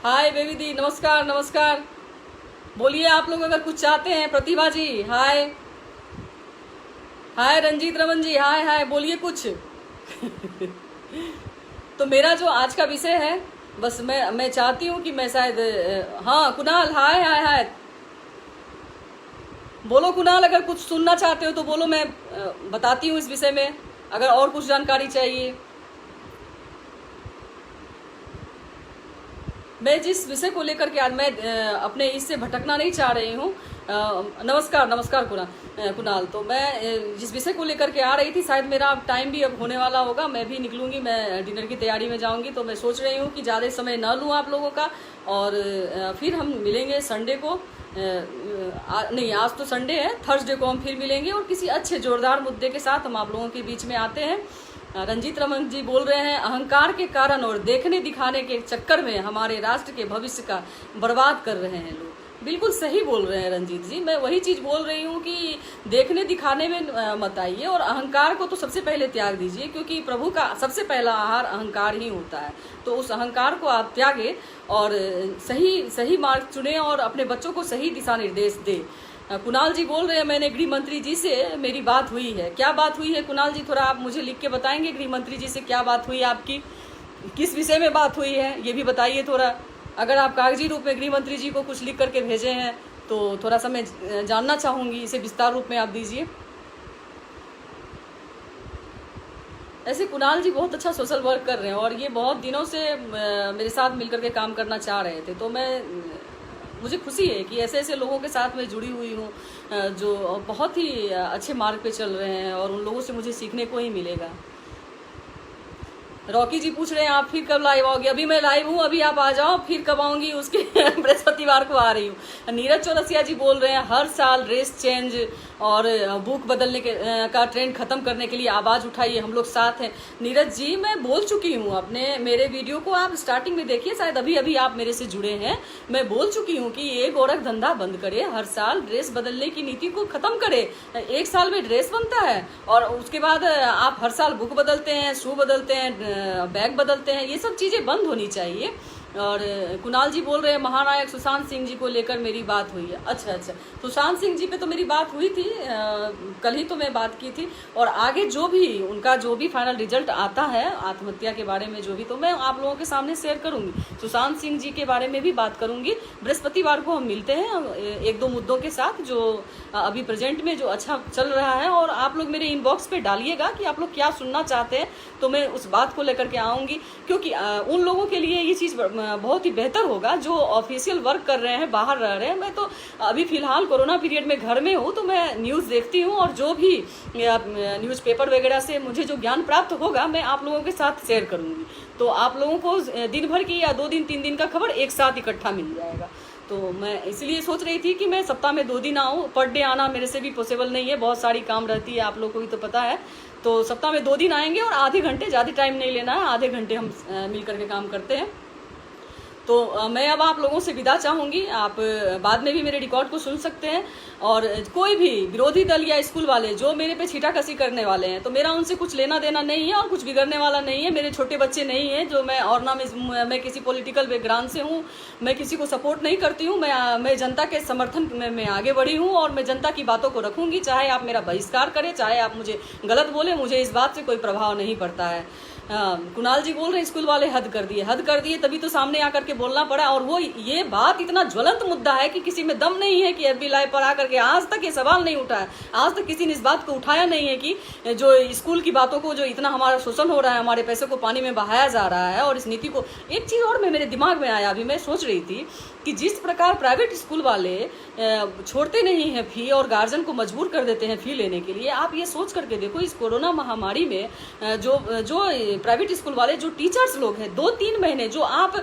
हाय बेबी दी, नमस्कार नमस्कार, बोलिए आप लोग अगर कुछ चाहते हैं। प्रतिभा जी हाय, हाय रंजीत रमन जी हाय हाय, बोलिए कुछ तो मेरा जो आज का विषय है, बस मैं चाहती हूँ कि मैं शायद हाँ कुणाल हाय हाय हाय, बोलो कुणाल, अगर कुछ सुनना चाहते हो तो बोलो, मैं बताती हूँ इस विषय में अगर और कुछ जानकारी चाहिए। मैं जिस विषय को लेकर के आज मैं अपने इससे भटकना नहीं चाह रही हूँ। नमस्कार नमस्कार कुणाल। तो मैं जिस विषय को लेकर के आ रही थी, शायद मेरा अब टाइम भी अब होने वाला होगा, मैं भी निकलूंगी, मैं डिनर की तैयारी में जाऊंगी। तो मैं सोच रही हूँ कि ज़्यादा समय न लूँ आप लोगों का, और फिर हम मिलेंगे संडे को। नहीं, आज तो संडे है, थर्सडे को हम फिर मिलेंगे और किसी अच्छे जोरदार मुद्दे के साथ हम आप लोगों के बीच में आते हैं। रंजीत रमन जी बोल रहे हैं अहंकार के कारण और देखने दिखाने के चक्कर में हमारे राष्ट्र के भविष्य का बर्बाद कर रहे हैं लोग। बिल्कुल सही बोल रहे हैं रंजीत जी, मैं वही चीज़ बोल रही हूँ कि देखने दिखाने में मत आइए और अहंकार को तो सबसे पहले त्याग दीजिए, क्योंकि प्रभु का सबसे पहला आहार अहंकार ही होता है। तो उस अहंकार को आप त्यागे और सही मार्ग चुने और अपने बच्चों को सही दिशा निर्देश दे। कुणाल जी बोल रहे हैं मैंने गृह मंत्री जी से मेरी बात हुई है। क्या बात हुई है कुणाल जी, थोड़ा आप मुझे लिख के बताएंगे गृह मंत्री जी से क्या बात हुई आपकी, किस विषय में बात हुई है ये भी बताइए थोड़ा। अगर आप कागजी रूप में गृह मंत्री जी को कुछ लिख करके भेजे हैं तो थोड़ा सा मैं जानना चाहूँगी, इसे विस्तार रूप में आप दीजिए। ऐसे कुणाल जी बहुत अच्छा सोशल वर्क कर रहे हैं और ये बहुत दिनों से मेरे साथ मिलकर के काम करना चाह रहे थे। तो मुझे खुशी है कि ऐसे ऐसे लोगों के साथ मैं जुड़ी हुई हूँ जो बहुत ही अच्छे मार्ग पे चल रहे हैं और उन लोगों से मुझे सीखने को ही मिलेगा। रॉकी जी पूछ रहे हैं आप फिर कब लाइव आओगे। अभी मैं लाइव हूँ, अभी आप आ जाओ, फिर कब आऊंगी उसके बृहस्पतिवार को आ रही हूँ। नीरज चौरसिया जी बोल रहे हैं हर साल ड्रेस चेंज और बुक बदलने का ट्रेंड खत्म करने के लिए आवाज उठाइए, हम लोग साथ हैं। नीरज जी मैं बोल चुकी हूँ, अपने मेरे वीडियो को आप स्टार्टिंग में देखिए, शायद अभी अभी आप मेरे से जुड़े हैं। मैं बोल चुकी हूँ कि ये गोरख धंधा बंद करे, हर साल ड्रेस बदलने की नीति को खत्म करे। एक साल में ड्रेस बनता है और उसके बाद आप हर साल बुक बदलते हैं, शू बदलते हैं, बैग बदलते हैं, ये सब चीजें बंद होनी चाहिए। और कुणाल जी बोल रहे हैं महानायक सुशांत सिंह जी को लेकर मेरी बात हुई है। अच्छा, सुशांत सिंह जी पे तो मेरी बात हुई थी, कल ही तो मैं बात की थी। और आगे जो भी उनका जो भी फाइनल रिजल्ट आता है आत्महत्या के बारे में जो भी, तो मैं आप लोगों के सामने शेयर करूंगी। सुशांत सिंह जी के बारे में भी बात करूंगी। बृहस्पतिवार को हम मिलते हैं एक दो मुद्दों के साथ जो अभी प्रेजेंट में जो अच्छा चल रहा है, और आप लोग मेरे इनबॉक्स पे डालिएगा कि आप लोग क्या सुनना चाहते हैं, तो मैं उस बात को लेकर के आऊंगी। क्योंकि उन लोगों के लिए ये चीज़ बहुत ही बेहतर होगा जो ऑफिशियल वर्क कर रहे हैं, बाहर रह रहे हैं। मैं तो अभी फिलहाल कोरोना पीरियड में घर में हूँ, तो मैं न्यूज़ देखती हूँ और जो भी न्यूज़पेपर वगैरह से मुझे जो ज्ञान प्राप्त होगा मैं आप लोगों के साथ शेयर करूँगी। तो आप लोगों को दिन भर की या 2 दिन 3 दिन का खबर एक साथ इकट्ठा मिल जाएगा। तो मैं इसलिए सोच रही थी कि मैं सप्ताह में 2 दिन आऊँ। पर डे आना मेरे से भी पॉसिबल नहीं है, बहुत सारी काम रहती है, आप लोगों को भी तो पता है। तो सप्ताह में 2 दिन आएंगे और आधे घंटे, ज़्यादा टाइम नहीं लेना है, आधे घंटे हम मिल करके काम करते हैं। तो मैं अब आप लोगों से विदा चाहूँगी। आप बाद में भी मेरे रिकॉर्ड को सुन सकते हैं। और कोई भी विरोधी दल या स्कूल वाले जो मेरे पे छीटाकसी करने वाले हैं, तो मेरा उनसे कुछ लेना देना नहीं है और कुछ बिगड़ने वाला नहीं है। मेरे छोटे बच्चे नहीं हैं जो मैं, और ना मैं किसी पॉलिटिकल बैकग्राउंड से हूँ, मैं किसी को सपोर्ट नहीं करती हूँ। मैं जनता के समर्थन में मैं आगे बढ़ी हूँ और मैं जनता की बातों को रखूँगी। चाहे आप मेरा बहिष्कार करें, चाहे आप मुझे गलत बोले, मुझे इस बात से कोई प्रभाव नहीं पड़ता है। कुणाल जी बोल रहे हैं स्कूल वाले हद कर दिए, तभी तो सामने आकर के बोलना पड़ा। और वो ये बात इतना ज्वलंत मुद्दा है कि किसी में दम नहीं है कि एफबी लाइव पर आकर के आज तक ये सवाल नहीं उठा है, आज तक किसी ने इस बात को उठाया नहीं है कि जो स्कूल की बातों को, जो इतना हमारा शोषण हो रहा है, हमारे पैसे को पानी में बहाया जा रहा है, और इस नीति को। एक चीज़ और मेरे दिमाग में आया, अभी मैं सोच रही थी कि जिस प्रकार प्राइवेट स्कूल वाले छोड़ते नहीं हैं फी और गार्जियन को मजबूर कर देते हैं फी लेने के लिए, आप ये सोच करके देखो इस कोरोना महामारी में जो प्राइवेट स्कूल वाले जो टीचर्स लोग हैं, 2-3 महीने, जो आप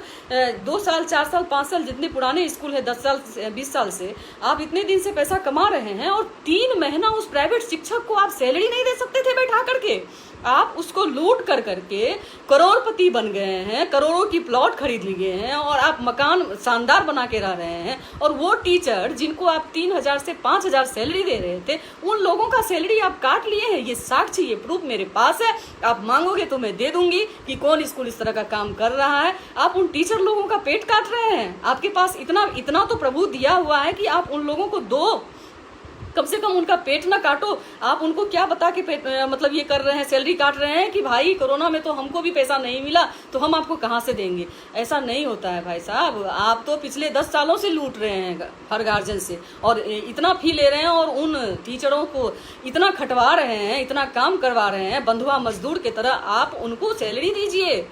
2 साल 4 साल 5 साल जितने पुराने स्कूल है, 10 साल 20 साल से आप इतने दिन से पैसा कमा रहे हैं, और 3 महीना उस प्राइवेट शिक्षक को आप सैलरी नहीं दे सकते थे बैठा करके। आप उसको लूट कर करके करोड़पति बन गए हैं, करोड़ों की प्लॉट खरीद लिए हैं, और आप मकान शानदार बना के रह रहे हैं। और वो टीचर जिनको आप 3000 से 5000 सैलरी दे रहे थे, उन लोगों का सैलरी आप काट लिए हैं। ये साक्ष्य, ये प्रूफ मेरे पास है। आप मांगोगे तो मैं दे दूंगी कि कौन स्कूल इस तरह का काम कर रहा है। आप उन टीचर लोगों का पेट काट रहे हैं। आपके पास इतना तो प्रभु दिया हुआ है कि आप उन लोगों को दो, कम से कम उनका पेट ना काटो। आप उनको क्या बता के पेट मतलब ये कर रहे हैं, सैलरी काट रहे हैं कि भाई कोरोना में तो हमको भी पैसा नहीं मिला तो हम आपको कहाँ से देंगे। ऐसा नहीं होता है भाई साहब। आप तो पिछले 10 सालों से लूट रहे हैं हर गार्जियन से, और इतना फी ले रहे हैं, और उन टीचरों को इतना खटवा रहे हैं, इतना काम करवा रहे हैं बंधुआ मजदूर की तरह। आप उनको सैलरी दीजिए।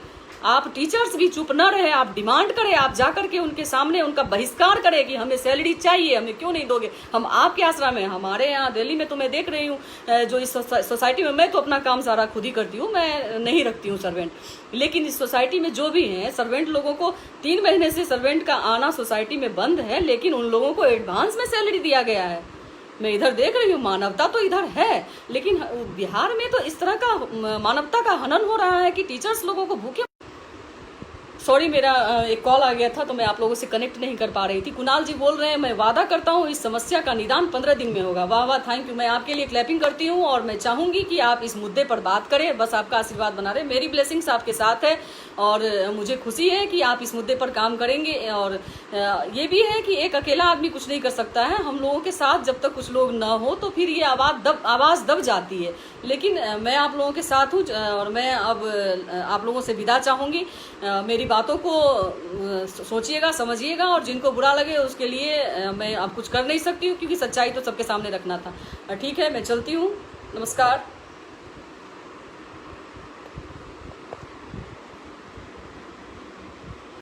आप टीचर्स भी चुप न रहे, आप डिमांड करें, आप जाकर के उनके सामने उनका बहिष्कार करें कि हमें सैलरी चाहिए, हमें क्यों नहीं दोगे, हम आपके आश्रम में। हमारे यहाँ दिल्ली में तो मैं देख रही हूँ जो इस सोसाइटी में, मैं तो अपना काम सारा खुद ही करती हूँ, मैं नहीं रखती हूँ सर्वेंट, लेकिन इस सोसाइटी में जो भी हैं सर्वेंट लोगों को 3 महीने से सर्वेंट का आना सोसाइटी में बंद है, लेकिन उन लोगों को एडवांस में सैलरी दिया गया है। मैं इधर देख रही हूँ, मानवता तो इधर है, लेकिन बिहार में तो इस तरह का मानवता का हनन हो रहा है कि टीचर्स लोगों को भूखे। सॉरी, मेरा एक कॉल आ गया था तो मैं आप लोगों से कनेक्ट नहीं कर पा रही थी। कुणाल जी बोल रहे हैं मैं वादा करता हूँ इस समस्या का निदान 15 दिन में होगा। वाह वाह, थैंक यू। मैं आपके लिए क्लैपिंग करती हूँ और मैं चाहूंगी कि आप इस मुद्दे पर बात करें। बस आपका आशीर्वाद बना रहे, मेरी ब्लेसिंग्स आपके साथ है और मुझे खुशी है कि आप इस मुद्दे पर काम करेंगे। और ये भी है कि एक अकेला आदमी कुछ नहीं कर सकता है, हम लोगों के साथ जब तक कुछ लोग ना हो तो फिर ये आवाज़ दब जाती है। लेकिन मैं आप लोगों के साथ हूँ और मैं अब आप लोगों से विदा चाहूँगी। मेरी बातों को सोचिएगा, समझिएगा, और जिनको बुरा लगे उसके लिए मैं अब कुछ कर नहीं सकती हूँ, क्योंकि सच्चाई तो सबके सामने रखना था। ठीक है, मैं चलती हूँ। नमस्कार।